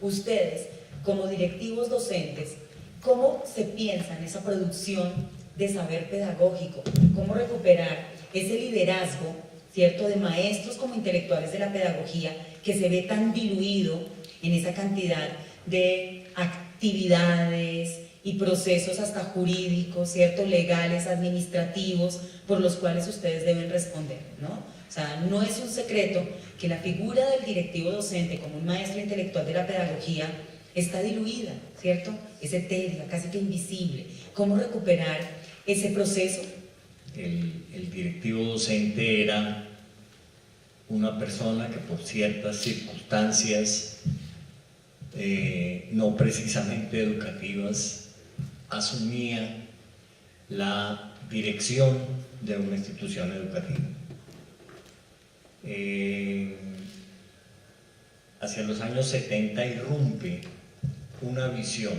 ustedes, como directivos docentes, ¿cómo se piensa en esa producción de saber pedagógico? ¿Cómo recuperar ese liderazgo, ¿cierto?, de maestros como intelectuales de la pedagogía que se ve tan diluido en esa cantidad de actividades y procesos hasta jurídicos, ¿cierto?, legales, administrativos, por los cuales ustedes deben responder, ¿no? O sea, no es un secreto que la figura del directivo docente como un maestro intelectual de la pedagogía está diluida, ¿cierto? Es etérea, casi que invisible. ¿Cómo recuperar ese proceso? El directivo docente era una persona que por ciertas circunstancias no precisamente educativas asumía la dirección de una institución educativa. Hacia los años 70 irrumpe una visión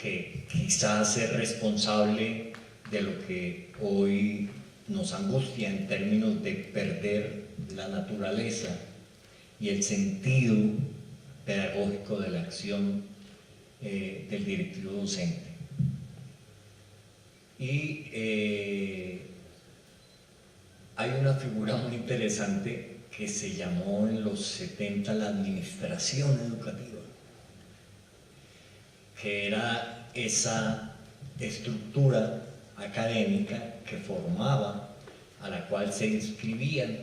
que quizás es responsable de lo que hoy nos angustia en términos de perder la naturaleza y el sentido pedagógico de la acción del directivo docente. Y hay una figura muy interesante que se llamó en los 70 la administración educativa, que era esa estructura académica que formaba, a la cual se inscribían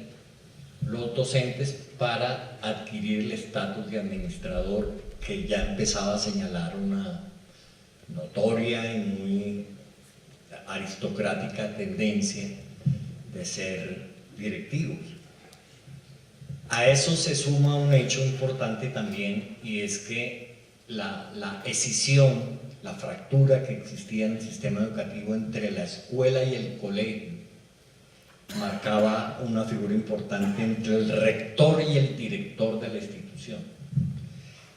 los docentes para adquirir el estatus de administrador, que ya empezaba a señalar una notoria y muy aristocrática tendencia de ser directivos. A eso se suma un hecho importante también, y es que la escisión, la fractura que existía en el sistema educativo entre la escuela y el colegio marcaba una figura importante entre el rector y el director de la institución.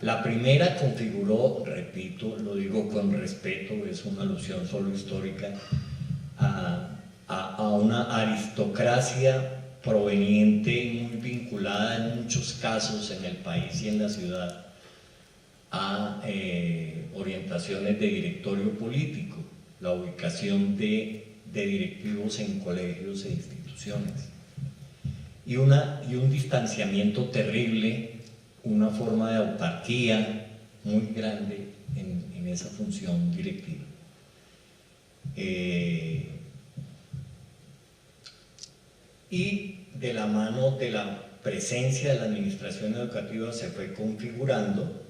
La primera configuró, repito, lo digo con respeto, es una alusión solo histórica, a una aristocracia proveniente y muy vinculada en muchos casos en el país y en la ciudad a orientaciones de directorio político, la ubicación de directivos en colegios e instituciones, y un distanciamiento terrible, una forma de autarquía muy grande en esa función directiva. Y de la mano de la presencia de la administración educativa se fue configurando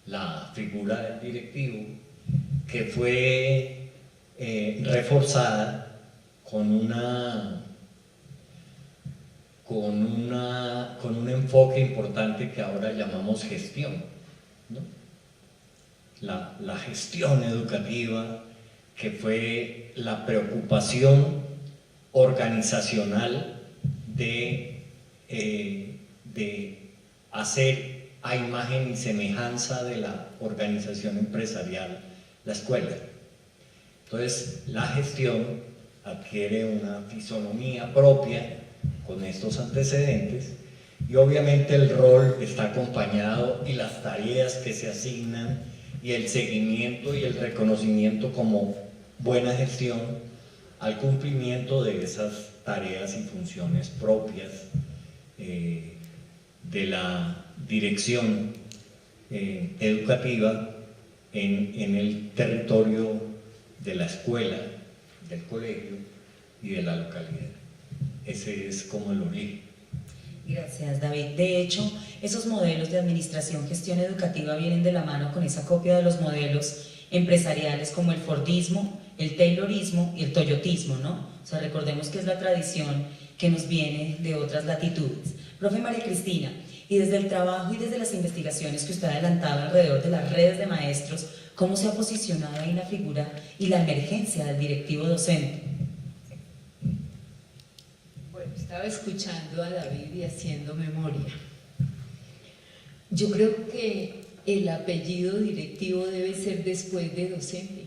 la figura del directivo, que fue reforzada con un enfoque importante que ahora llamamos gestión, ¿no? La gestión educativa, que fue la preocupación organizacional de hacer a imagen y semejanza de la organización empresarial la escuela. Entonces, la gestión adquiere una fisonomía propia con estos antecedentes, y obviamente el rol está acompañado, y las tareas que se asignan y el seguimiento y el reconocimiento como buena gestión al cumplimiento de esas tareas y funciones propias de la dirección educativa en el territorio de la escuela, del colegio y de la localidad. Ese es como el origen. Gracias, David. De hecho, esos modelos de administración, gestión educativa vienen de la mano con esa copia de los modelos empresariales como el Fordismo, el Taylorismo y el Toyotismo, ¿no? O sea, recordemos que es la tradición que nos viene de otras latitudes. Profe María Cristina, y desde el trabajo y desde las investigaciones que usted ha adelantado alrededor de las redes de maestros, ¿cómo se ha posicionado ahí la figura y la emergencia del directivo docente? Bueno, estaba escuchando a David y haciendo memoria. Yo creo que el apellido directivo debe ser después de docente,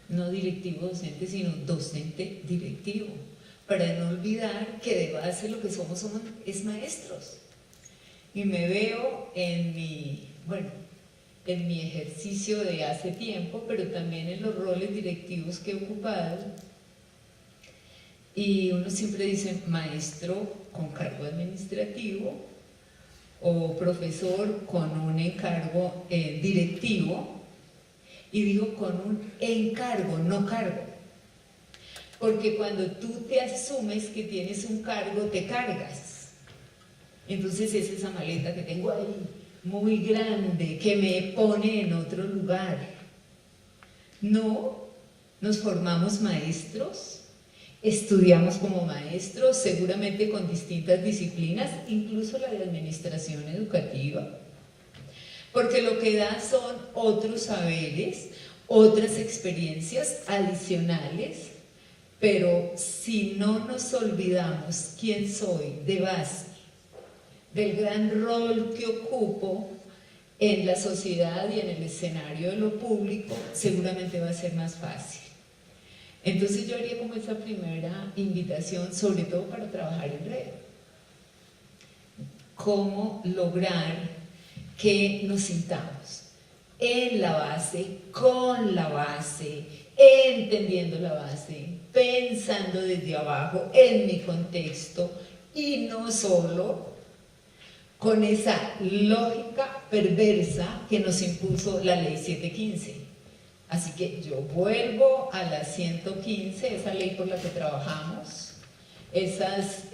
no directivo docente, sino docente directivo, para no olvidar que de base lo que somos es maestros. Y me veo en mi bueno, en mi ejercicio de hace tiempo, pero también en los roles directivos que he ocupado. Y uno siempre dice maestro con cargo administrativo o profesor con un encargo directivo, y digo con un encargo, no cargo, porque cuando tú te asumes que tienes un cargo, te cargas. Entonces es esa maleta que tengo ahí, muy grande, que me pone en otro lugar. No, nos formamos maestros, estudiamos como maestros, seguramente con distintas disciplinas, incluso la de administración educativa, porque lo que da son otros saberes, otras experiencias adicionales, pero si no nos olvidamos quién soy de base, del gran rol que ocupo en la sociedad y en el escenario de lo público, seguramente va a ser más fácil. Entonces yo haría como esa primera invitación, sobre todo para trabajar en red. Cómo lograr que nos sintamos en la base, con la base, entendiendo la base, pensando desde abajo, en mi contexto, y no solo con esa lógica perversa que nos impuso la ley 715. Así que yo vuelvo a la 115, esa ley por la que trabajamos, esas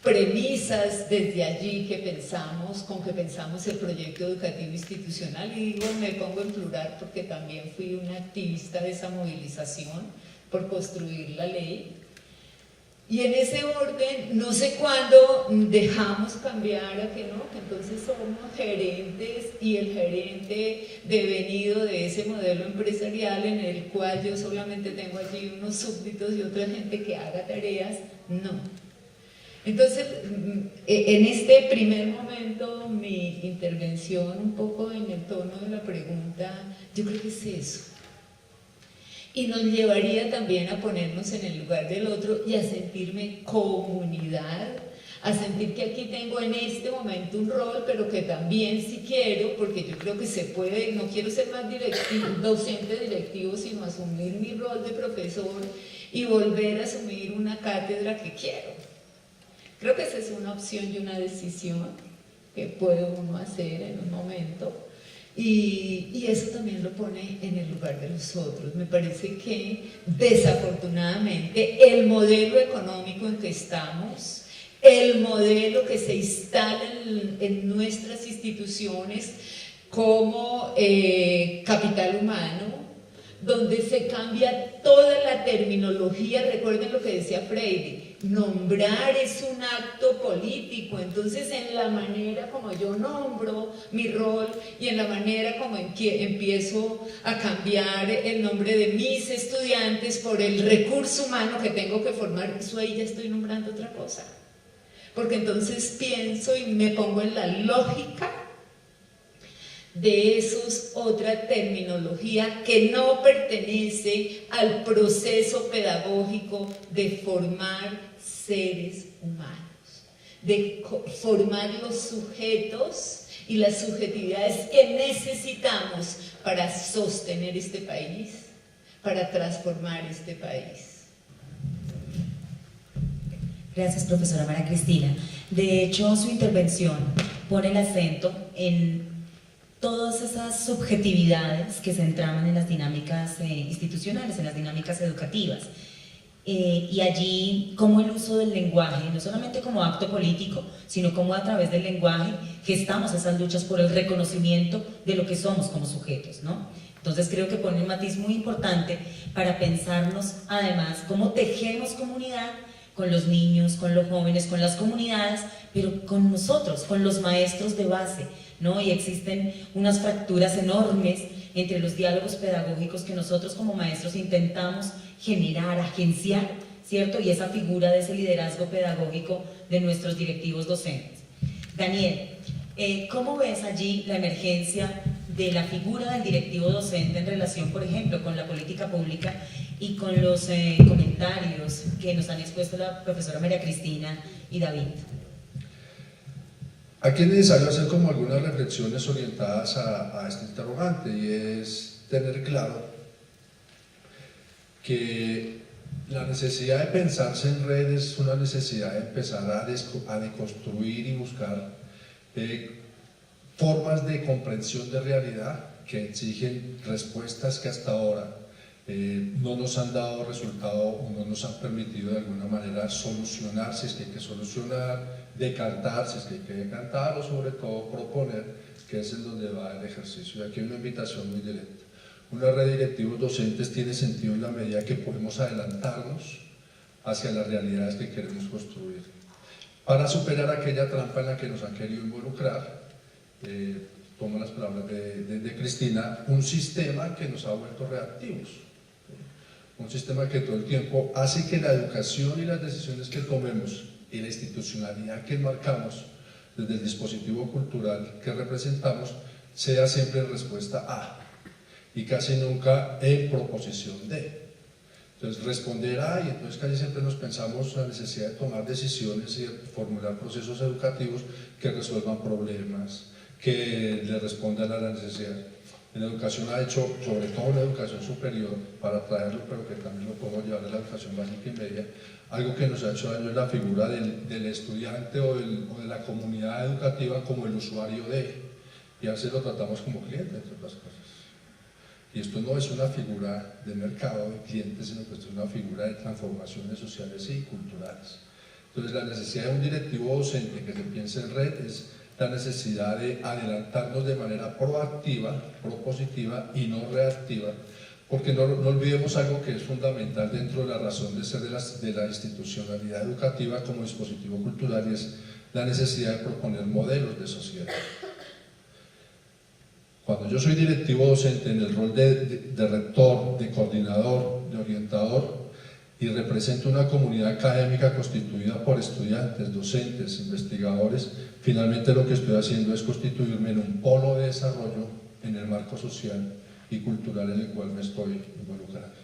premisas desde allí que pensamos, con que pensamos el proyecto educativo institucional, y digo, me pongo en plural porque también fui una activista de esa movilización por construir la ley. Y en ese orden, no sé cuándo dejamos cambiar a que no, que entonces somos gerentes, y el gerente devenido de ese modelo empresarial en el cual yo solamente tengo allí unos súbditos y otra gente que haga tareas, no. Entonces, en este primer momento, mi intervención, un poco en el tono de la pregunta, yo creo que es eso. Y nos llevaría también a ponernos en el lugar del otro y a sentirme comunidad, a sentir que aquí tengo en este momento un rol, pero que también si quiero, porque yo creo que se puede, no quiero ser más docente directivo, sino asumir mi rol de profesor y volver a asumir una cátedra que quiero. Creo que esa es una opción y una decisión que puede uno hacer en un momento. Y eso también lo pone en el lugar de los otros. Me parece que desafortunadamente el modelo económico en que estamos, el modelo que se instala en nuestras instituciones como capital humano, donde se cambia toda la terminología. Recuerden lo que decía Freire, nombrar es un acto político. Entonces en la manera como yo nombro mi rol y en la manera como empiezo a cambiar el nombre de mis estudiantes por el recurso humano que tengo que formar, eso ahí ya estoy nombrando otra cosa, porque entonces pienso y me pongo en la lógica de esos, otra terminología que no pertenece al proceso pedagógico de formar seres humanos, de formar los sujetos y las subjetividades que necesitamos para sostener este país, para transformar este país. Gracias, profesora María Cristina. De hecho, su intervención pone el acento en todas esas subjetividades que se entraman en las dinámicas institucionales, en las dinámicas educativas. Y allí, como el uso del lenguaje, no solamente como acto político, sino como a través del lenguaje gestamos esas luchas por el reconocimiento de lo que somos como sujetos, ¿no? Entonces creo que pone un matiz muy importante para pensarnos, además, cómo tejemos comunidad con los niños, con los jóvenes, con las comunidades, pero con nosotros, con los maestros de base, ¿no? Y existen unas fracturas enormes entre los diálogos pedagógicos que nosotros como maestros intentamos generar, agenciar, ¿cierto? Y esa figura de ese liderazgo pedagógico de nuestros directivos docentes. Daniel, ¿cómo ves allí la emergencia de la figura del directivo docente en relación, por ejemplo, con la política pública y con los comentarios que nos han expuesto la profesora María Cristina y David? Aquí es necesario hacer como algunas reflexiones orientadas a este interrogante, y es tener claro que la necesidad de pensarse en red es una necesidad de empezar a deconstruir y buscar formas de comprensión de realidad que exigen respuestas que hasta ahora no nos han dado resultado o no nos han permitido de alguna manera solucionar, si es que hay que solucionar, decantar, si es que hay que decantar, o sobre todo proponer, que es en donde va el ejercicio. Y aquí hay una invitación muy directa. Una red de directivos docentes tiene sentido en la medida que podemos adelantarnos hacia las realidades que queremos construir, para superar aquella trampa en la que nos han querido involucrar. Tomo las palabras de Cristina, un sistema que nos ha vuelto reactivos, un sistema que todo el tiempo hace que la educación y las decisiones que tomemos y la institucionalidad que marcamos desde el dispositivo cultural que representamos sea siempre en respuesta a, y casi nunca en proposición de. Entonces, responder a, y entonces casi siempre nos pensamos la necesidad de tomar decisiones y de formular procesos educativos que resuelvan problemas, que le respondan a la necesidad. En la educación ha hecho, sobre todo en la educación superior, para traerlo, pero que también lo podemos llevar a la educación básica y media, algo que nos ha hecho daño es la figura del estudiante o de la comunidad educativa como el usuario de, y a veces lo tratamos como cliente, entre otras cosas. Y esto no es una figura de mercado, de clientes, sino que esto es una figura de transformaciones sociales y culturales. Entonces, la necesidad de un directivo docente que se piense en red es la necesidad de adelantarnos de manera proactiva, propositiva y no reactiva, porque no olvidemos algo que es fundamental dentro de la razón de ser de la institucionalidad educativa como dispositivo cultural, y es la necesidad de proponer modelos de sociedad. Cuando yo soy directivo docente en el rol de rector, de coordinador, de orientador, y represento una comunidad académica constituida por estudiantes, docentes, investigadores, finalmente lo que estoy haciendo es constituirme en un polo de desarrollo en el marco social y cultural en el cual me estoy involucrando.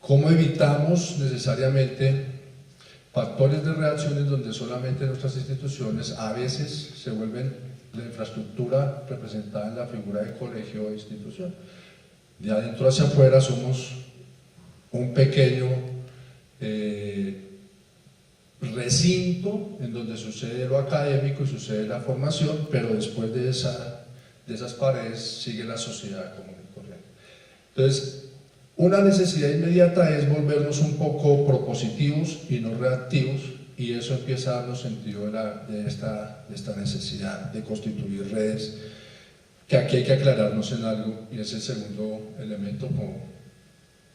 ¿Cómo evitamos necesariamente factores de reacciones donde solamente nuestras instituciones a veces se vuelven la infraestructura representada en la figura de colegio o institución? De adentro hacia afuera somos un pequeño recinto en donde sucede lo académico y sucede la formación, pero después de esas paredes sigue la sociedad común y corriente. Entonces, una necesidad inmediata es volvernos un poco propositivos y no reactivos, y eso empieza a darnos sentido de esta necesidad de constituir redes, que aquí hay que aclararnos en algo, y es el segundo elemento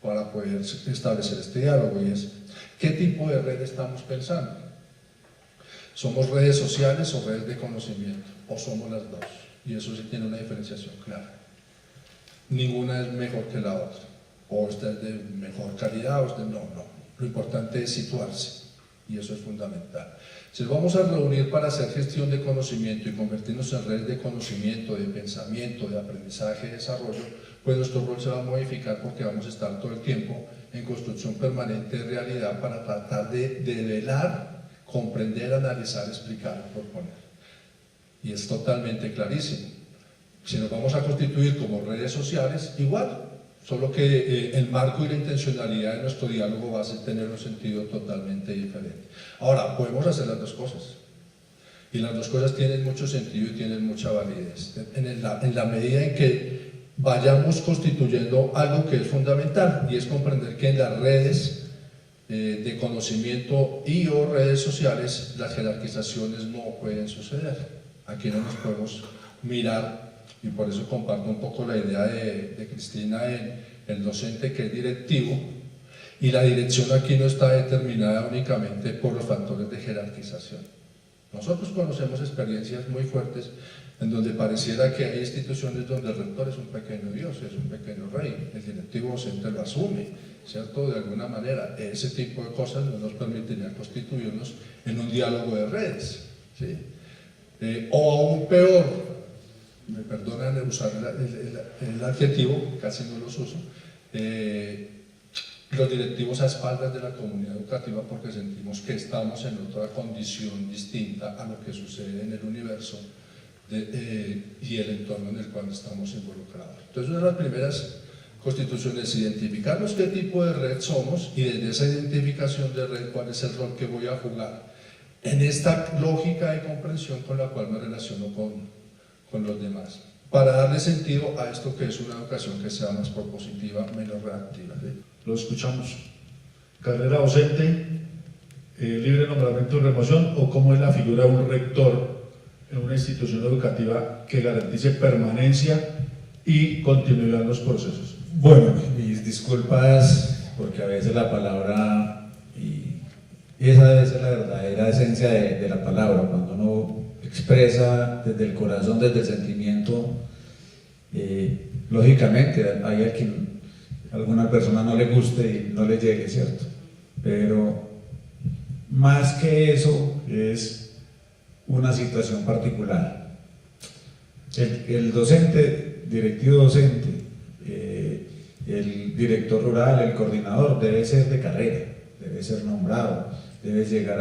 para poder establecer este diálogo, y es ¿qué tipo de red estamos pensando? ¿Somos redes sociales o redes de conocimiento? ¿O somos las dos? Y eso sí tiene una diferenciación clara. Ninguna es mejor que la otra. O esta es de mejor calidad, o esta no. Lo importante es situarse, y eso es fundamental. Si nos vamos a reunir para hacer gestión de conocimiento y convertirnos en redes de conocimiento, de pensamiento, de aprendizaje, de desarrollo, pues nuestro rol se va a modificar, porque vamos a estar todo el tiempo en construcción permanente de realidad para tratar de develar, comprender, analizar, explicar, proponer. Y es totalmente clarísimo. Si nos vamos a constituir como redes sociales, igual, solo que el marco y la intencionalidad de nuestro diálogo va a tener un sentido totalmente diferente. Ahora, podemos hacer las dos cosas, y las dos cosas tienen mucho sentido y tienen mucha validez, en la medida en que vayamos constituyendo algo que es fundamental, y es comprender que en las redes de conocimiento y o redes sociales las jerarquizaciones no pueden suceder. Aquí no nos podemos mirar, y por eso comparto un poco la idea de Cristina en el docente que es directivo, y la dirección aquí no está determinada únicamente por los factores de jerarquización. Nosotros conocemos experiencias muy fuertes en donde pareciera que hay instituciones donde el rector es un pequeño dios, es un pequeño rey, el directivo docente lo asume, ¿cierto? De alguna manera, ese tipo de cosas no nos permitirían constituirnos en un diálogo de redes, ¿sí? O aún peor, me perdonan usar el adjetivo, casi no los uso, los directivos a espaldas de la comunidad educativa porque sentimos que estamos en otra condición distinta a lo que sucede en el universo y el entorno en el cual estamos involucrados. Entonces, una de las primeras constituciones es identificarnos qué tipo de red somos y desde esa identificación de red cuál es el rol que voy a jugar en esta lógica de comprensión con la cual me relaciono con los demás, para darle sentido a esto que es una educación que sea más propositiva, menos reactiva. ¿Sí? Lo escuchamos. Carrera docente, libre nombramiento y remoción, o cómo es la figura de un rector en una institución educativa que garantice permanencia y continuidad en los procesos. Bueno, mis disculpas porque a veces la palabra, y esa debe ser la verdadera esencia de la palabra, cuando uno expresa desde el corazón, desde el sentimiento, lógicamente hay a quien alguna persona no le guste y no le llegue, ¿cierto? Pero más que eso es una situación particular. El docente, directivo docente, el director rural, el coordinador debe ser de carrera, debe ser nombrado, debe llegar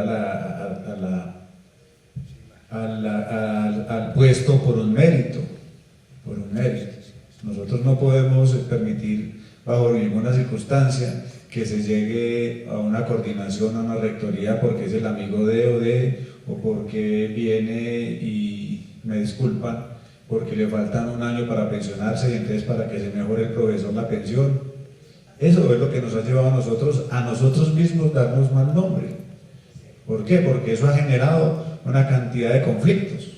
al puesto por un mérito, Nosotros no podemos permitir bajo ninguna circunstancia que se llegue a una coordinación, a una rectoría porque es el amigo de o porque viene y me disculpan porque le faltan un año para pensionarse y entonces para que se mejore el profesor la pensión. Eso es lo que nos ha llevado a nosotros mismos darnos mal nombre. ¿Por qué? Porque eso ha generado una cantidad de conflictos.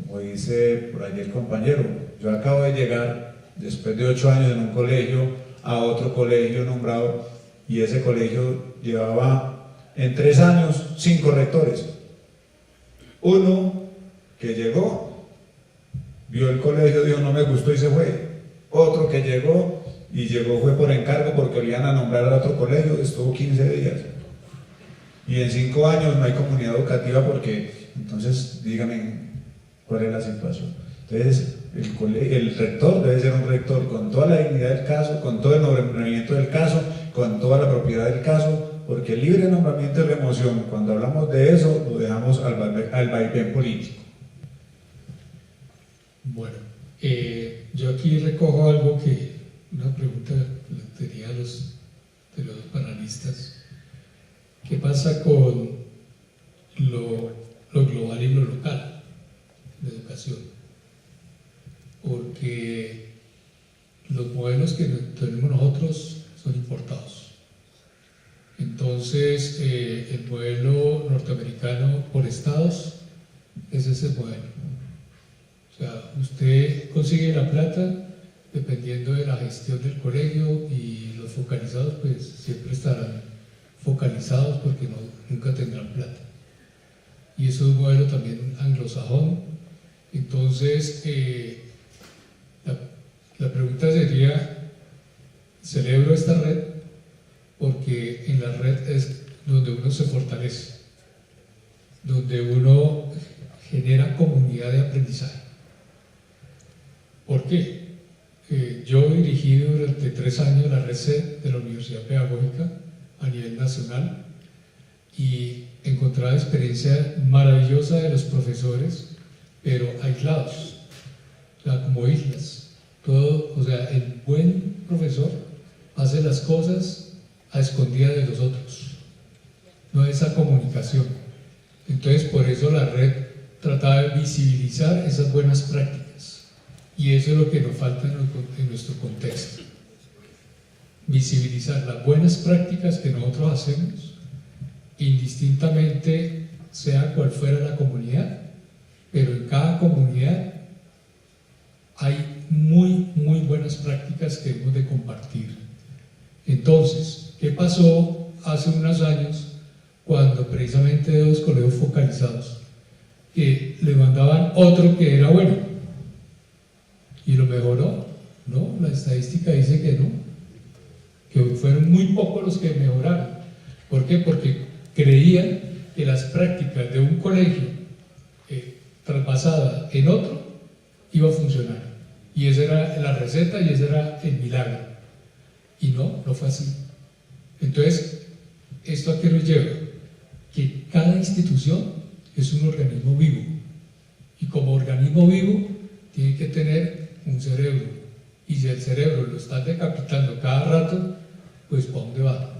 Como dice por allí el compañero, yo acabo de llegar después de 8 años en un colegio a otro colegio nombrado y ese colegio llevaba en 3 años 5 rectores. Uno que llegó, vio el colegio, dijo no me gustó y se fue. Otro que llegó fue por encargo porque olían a nombrar al otro colegio, estuvo 15 días. Y en 5 años no hay comunidad educativa porque, entonces díganme cuál es la situación. Entonces el rector debe ser un rector con toda la dignidad del caso, con todo el nombramiento del caso, con toda la propiedad del caso, porque el libre nombramiento y remoción, cuando hablamos de eso, lo dejamos al vaivén político. Bueno, yo aquí recojo algo una pregunta que tenía de los panelistas. ¿Qué pasa con lo global y lo local de educación? Porque los modelos que tenemos nosotros son importados. Entonces, el modelo norteamericano por estados, ese es el modelo. O sea, usted consigue la plata dependiendo de la gestión del colegio y los focalizados pues siempre estarán focalizados porque nunca tendrán plata. Y eso es un modelo también anglosajón. Entonces, la pregunta sería, celebro esta red porque en la red es donde uno se fortalece, donde uno genera comunidad de aprendizaje. ¿Por qué? Yo dirigí durante 3 años la red CED de la Universidad Pedagógica a nivel nacional y encontraba experiencia maravillosa de los profesores, pero aislados, o sea, como islas. Todo, o sea, el buen profesor hace las cosas a escondidas de los otros, no hay esa comunicación. Entonces, por eso la red trataba de visibilizar esas buenas prácticas, y eso es lo que nos falta en nuestro contexto: visibilizar las buenas prácticas que nosotros hacemos, indistintamente sea cual fuera la comunidad, pero en cada comunidad hay muy buenas prácticas que hemos de compartir. Entonces, ¿qué pasó hace unos años cuando precisamente de 2 colegios focalizados que le mandaban otro que era bueno y lo mejoró? No, la estadística dice que no, que fueron muy pocos los que mejoraron. ¿Por qué? Porque creían que las prácticas de un colegio traspasada en otro iba a funcionar, y esa era la receta y ese era el milagro. Y no fue así. Entonces, ¿esto a qué nos lleva? Que cada institución es un organismo vivo, y como organismo vivo tiene que tener un cerebro, y si el cerebro lo está decapitando cada rato, pues ¿para dónde va?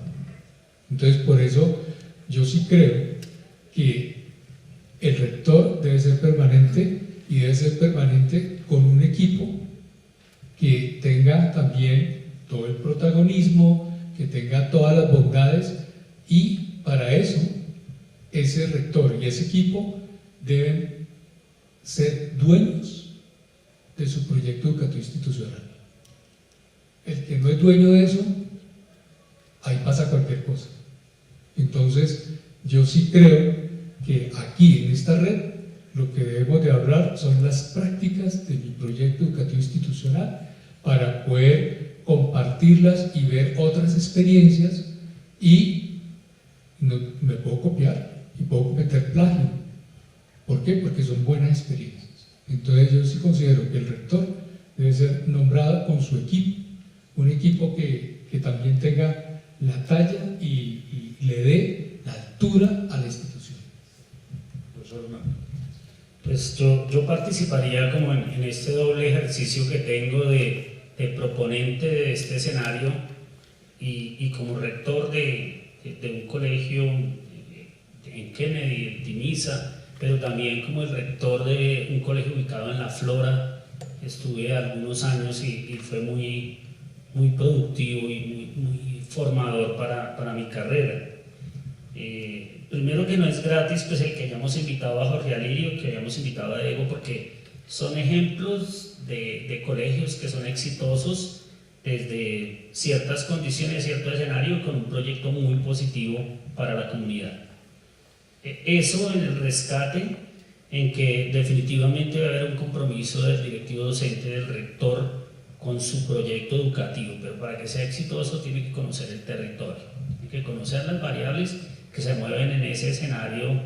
Entonces, por eso yo sí creo que el rector debe ser permanente, y debe ser permanente con un equipo que tenga también todo el protagonismo, que tenga todas las bondades, y para eso ese rector y ese equipo deben ser dueños de su proyecto educativo institucional. El que no es dueño de eso, ahí pasa cualquier cosa. Entonces, yo sí creo que aquí en esta red lo que debemos de hablar son las prácticas de mi proyecto educativo institucional para poder compartirlas y ver otras experiencias, y no, me puedo copiar y puedo cometer plagio. ¿Por qué? Porque son buenas experiencias. Entonces yo sí considero que el rector debe ser nombrado con su equipo, un equipo que también tenga la talla y le dé la altura a la institución. Profesor Hernando. Pues yo participaría como en este doble ejercicio que tengo de proponente de este escenario y como rector de un colegio en Kennedy, en Timisa, pero también como el rector de un colegio ubicado en La Flora. Estuve algunos años y fue muy productivo y muy formador para mi carrera. Primero, que no es gratis, pues el que hayamos invitado a Jorge Alirio, que hayamos invitado a Diego, porque son ejemplos de colegios que son exitosos desde ciertas condiciones, cierto escenario, con un proyecto muy positivo para la comunidad. Eso en el rescate, en que definitivamente va a haber un compromiso del directivo docente, del rector, con su proyecto educativo, pero para que sea exitoso tiene que conocer el territorio, tiene que conocer las variables que se mueven en ese escenario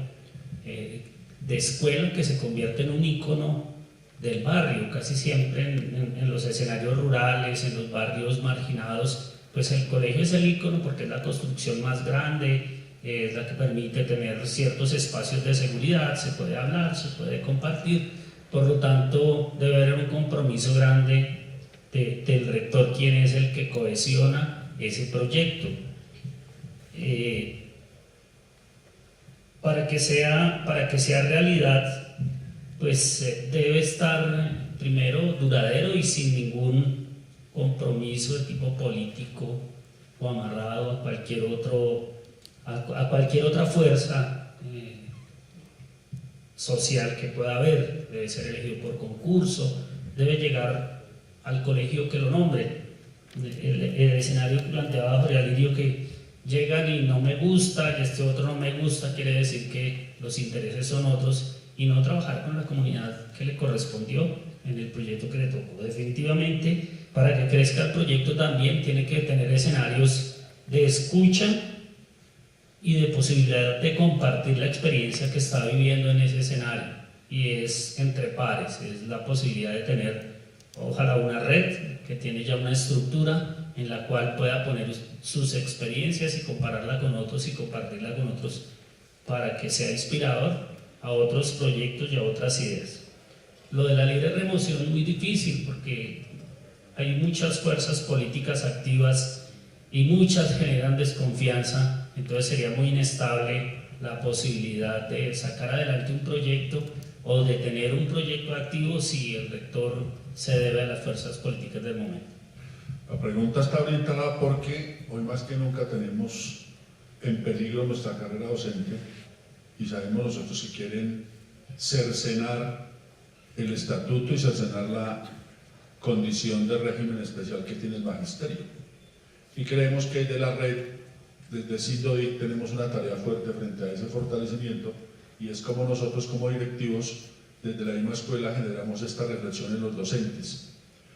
de escuela que se convierte en un ícono del barrio. Casi siempre en los escenarios rurales, en los barrios marginados, pues el colegio es el ícono porque es la construcción más grande, es la que permite tener ciertos espacios de seguridad, se puede hablar, se puede compartir. Por lo tanto, debe haber un compromiso grande del rector, quien es el que cohesiona ese proyecto. Para que sea realidad, pues debe estar primero duradero y sin ningún compromiso de tipo político o amarrado a cualquier otra fuerza social que pueda haber. Debe ser elegido por concurso, debe llegar al colegio que lo nombre. El escenario que planteaba Jorge Alirio, que llegan y no me gusta y este otro no me gusta, quiere decir que los intereses son otros, y no trabajar con la comunidad que le correspondió en el proyecto que le tocó. Definitivamente, para que crezca el proyecto también tiene que tener escenarios de escucha y de posibilidad de compartir la experiencia que está viviendo en ese escenario, y es entre pares, es la posibilidad de tener ojalá una red que tiene ya una estructura en la cual pueda poner sus experiencias y compararla con otros y compartirla con otros, para que sea inspirador a otros proyectos y a otras ideas. Lo de la libre remoción es muy difícil porque hay muchas fuerzas políticas activas y muchas generan desconfianza, entonces sería muy inestable la posibilidad de sacar adelante un proyecto o de tener un proyecto activo si el rector se debe a las fuerzas políticas del momento. La pregunta está orientada porque hoy más que nunca tenemos en peligro nuestra carrera docente, y sabemos nosotros que quieren cercenar el estatuto y cercenar la condición de régimen especial que tiene el magisterio. Y creemos que de la red, desde SINDODIC, tenemos una tarea fuerte frente a ese fortalecimiento, y es como nosotros como directivos desde la misma escuela generamos esta reflexión en los docentes.